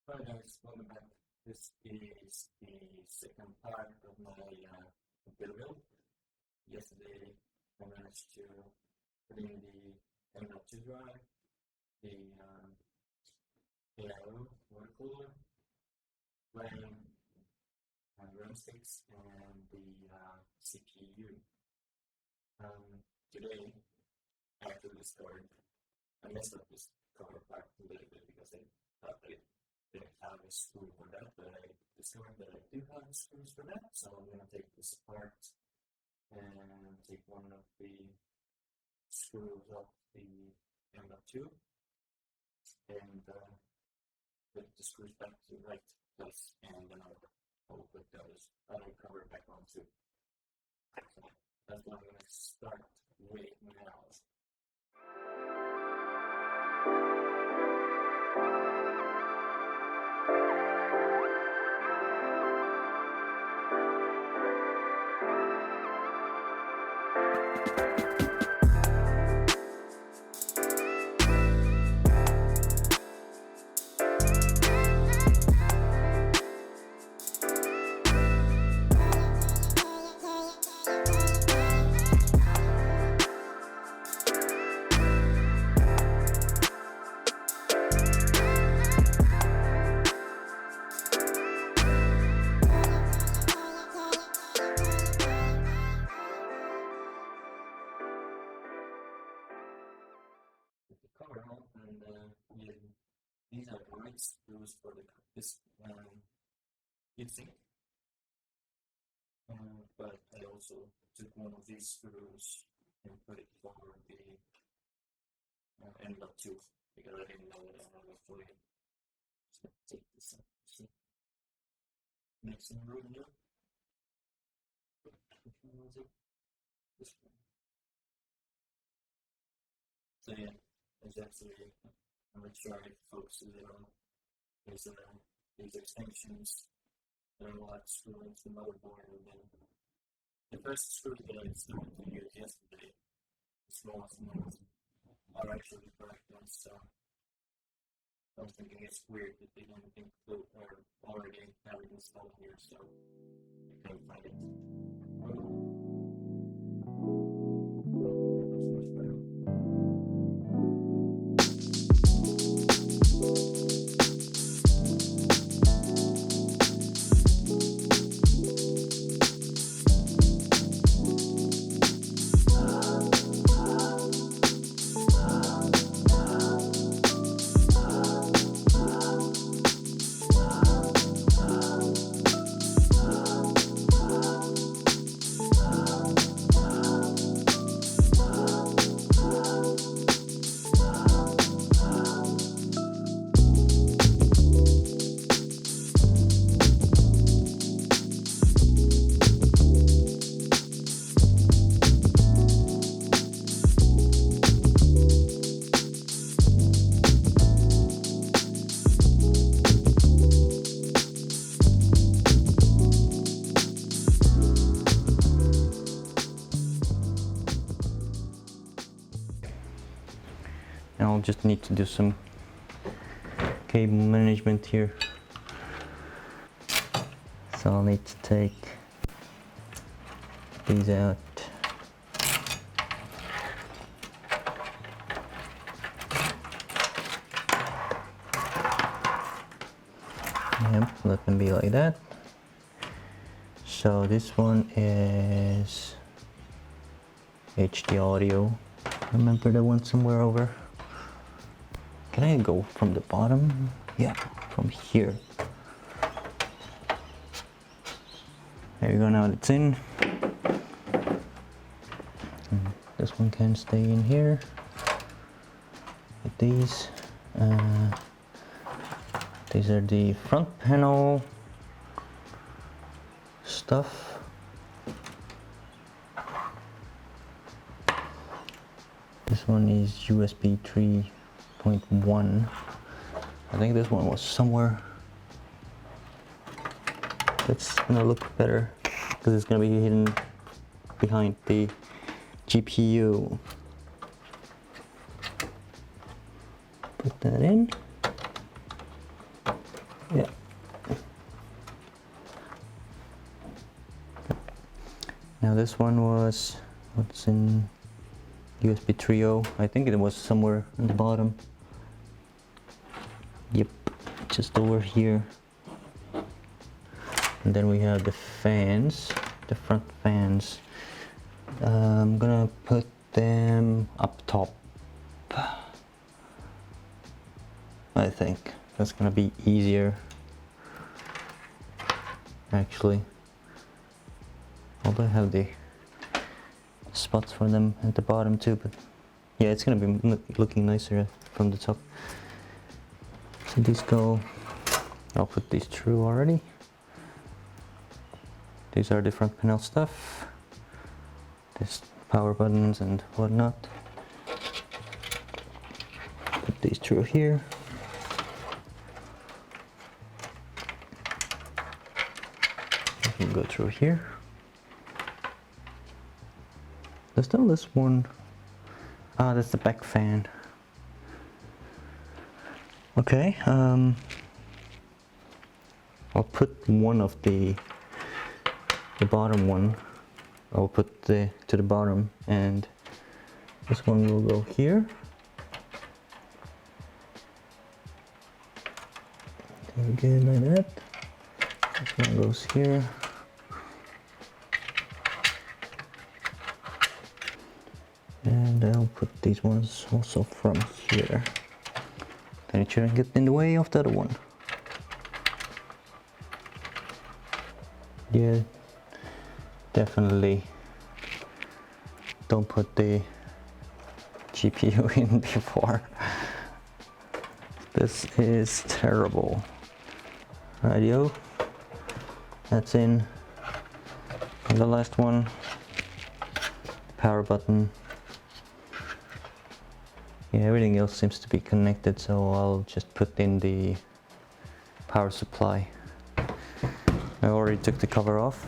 Hi guys, welcome back. This is the second part of my build. Yesterday I managed to put in the M.2 drive, the Iyada water cooler, RAM sticks, and the CPU. Today I actually discovered I messed up this cover part a little bit because I thought that it didn't have a screw for that, but I discovered that I do have screws for that, so I'm going to take this apart and take one of the screws off the M.2 and put the screws back to the right place, and then I'll put the other cover back on too. So that's what I'm going to start with now. Cover on, and yeah, these are the right screws for this heatsink. But I also took one of these screws and put it for the M.2 because I didn't know that I was fully. So take this out. See, make some room here. Which one was it? This one. So yeah, it's actually, I'm not sure if it focuses it on. There's these extensions that are allowed to screw into the motherboard, and then the first screws that I started to use yesterday, the smallest ones, are actually the correct ones, so I was thinking it's weird that they didn't include or already have it installed here, so I couldn't find it. I'll just need to do some cable management here. So I'll need to take these out. Yep, let them be like that. So this one is HD audio. Remember that one somewhere over. Can I go from the bottom? Yeah, from here. There you go, now it's in. And this one can stay in here. With these. These are the front panel stuff. This one is USB 3.1. I think this one was somewhere. That's gonna look better because it's gonna be hidden behind the GPU. Put that in. This one was, what's in USB 3.0? I think it was somewhere in the bottom. Yep, just over here. And then we have the fans, the front fans. I'm gonna put them up top. I think that's gonna be easier, actually. Although I have the spots for them at the bottom too, but yeah, it's gonna be looking nicer from the top. So these go, I'll put these through already. These are the front panel stuff. This power buttons and whatnot. Put these through here. I can go through here. There's still this one. Ah, that's the back fan. Okay, I'll put one of the bottom one. I'll put to the bottom, and this one will go here. Again, like that. This one goes here. And I'll put these ones also from here. Then it shouldn't get in the way of the other one. Yeah, definitely don't put the GPU in before. This is terrible. Radio, that's in. And the last one, power button. Yeah, everything else seems to be connected, so I'll just put in the power supply. I already took the cover off.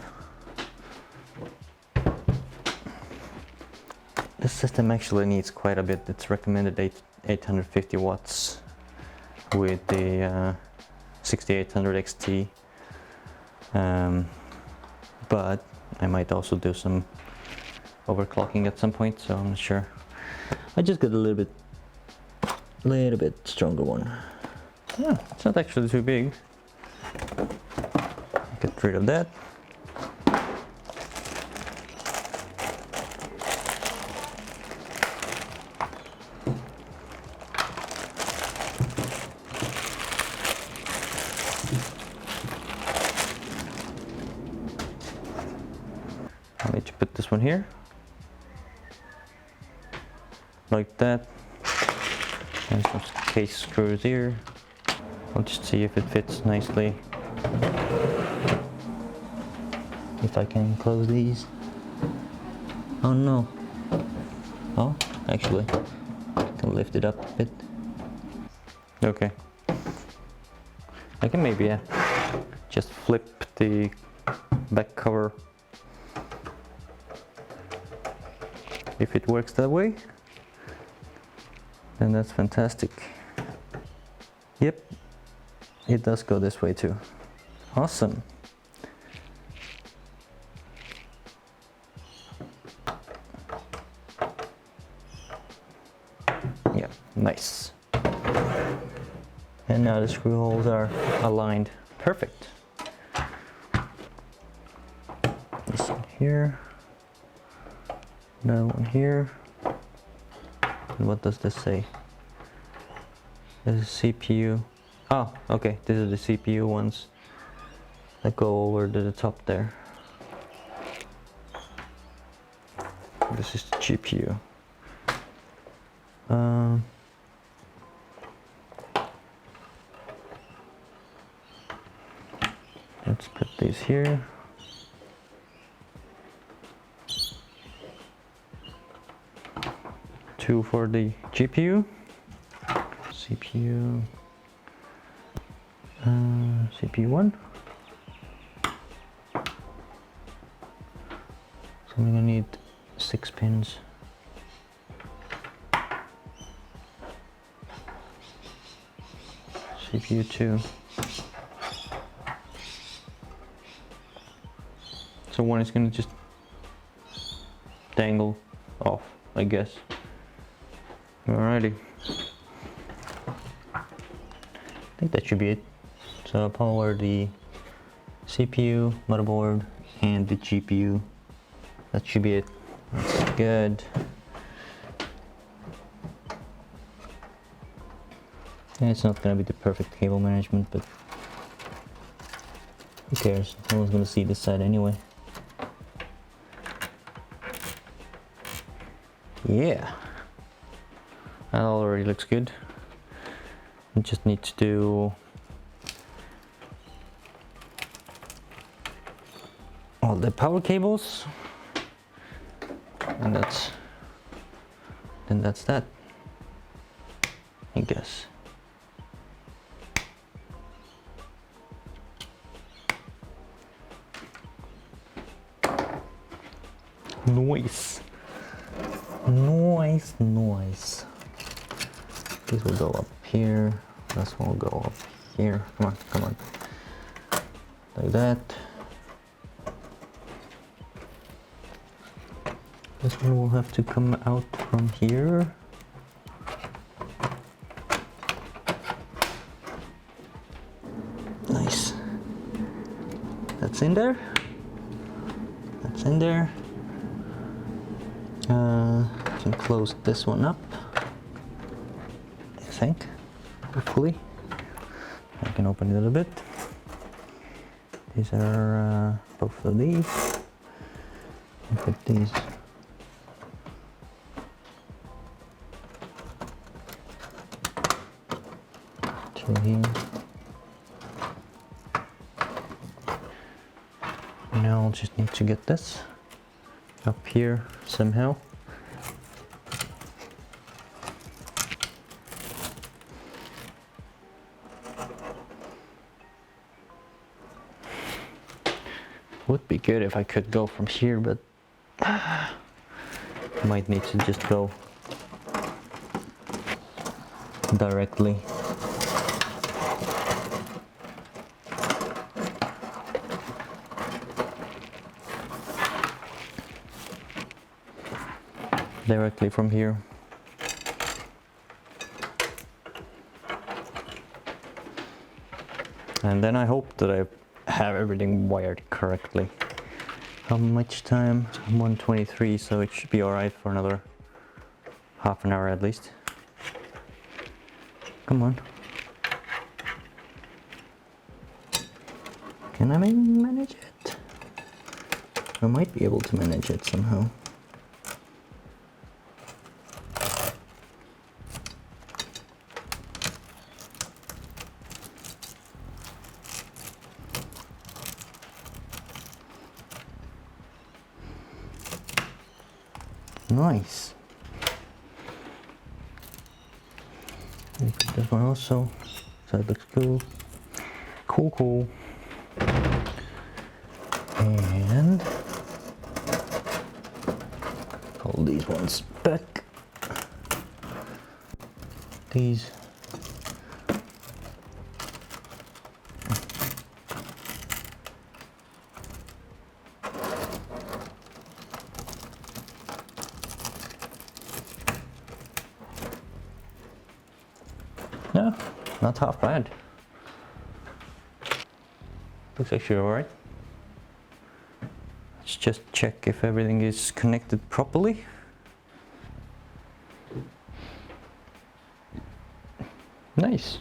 This system actually needs quite a bit. It's recommended 850 watts with the 6800 XT. But I might also do some overclocking at some point, so I'm not sure. I just got a little bit stronger one. Yeah, it's not actually too big. Get rid of that. I need to put this one here, like that. And some case screws here. I'll just see if it fits nicely. If I can close these. Oh no. Oh, actually, I can lift it up a bit. Okay. I can maybe just flip the back cover. If it works that way, then that's fantastic. Yep, it does go this way too. Awesome. Yeah, nice. And now the screw holes are aligned. Perfect. This one here. Another one here. And what does this say? This is CPU. Oh, okay. These are the CPU ones that go over to the top there. This is the GPU. Let's put these here. Two for the GPU, CPU, CPU1. So I'm gonna need 6 pins. CPU2. So one is gonna just dangle off, I guess. Alrighty. I think that should be it. So I'll power the CPU, motherboard, and the GPU. That should be it. That's good. And it's not gonna be the perfect cable management, but who cares? No one's gonna see this side anyway. Yeah, that already looks good. We just need to do all the power cables, and that's that, I guess. Noise. Noise. This will go up here. This will go up here. Come on. Like that. This one will have to come out from here. Nice. That's in there. That's in there. Can close this one up, I think, hopefully. I can open it a little bit. These are both of these. I'll put these to here. Now I'll just need to get this up here somehow. Would be good if I could go from here, but might need to just go directly. Directly from here. And then I hope that I have everything wired correctly. How much time? 1:23, so it should be alright for another half an hour at least. Come on. Can I manage it? I might be able to manage it somehow. Nice. And put this one also, so that looks cool. Cool. And hold these ones back. These. No, not half bad. Looks actually alright. Let's just check if everything is connected properly. Nice.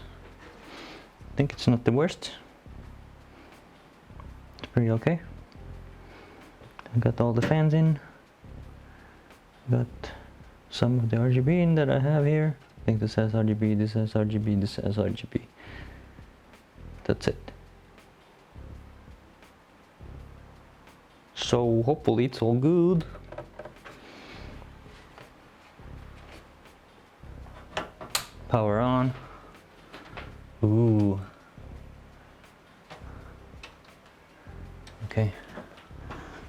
I think it's not the worst. It's pretty okay. I got all the fans in. Got some of the RGB in that I have here. I think this has RGB, this has RGB, this has RGB. That's it. So hopefully it's all good. Power on. Ooh. Okay.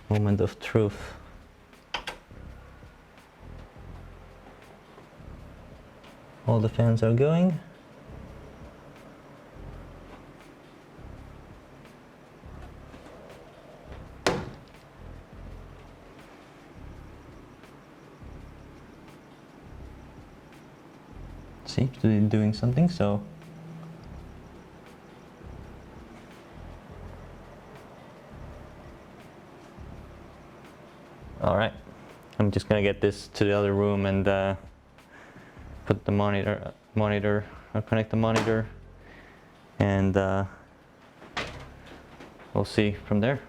Moment of truth. All the fans are going. seems to be doing something, so all right, I'm just gonna get this to the other room and put the monitor, I'll connect the monitor, and we'll see from there.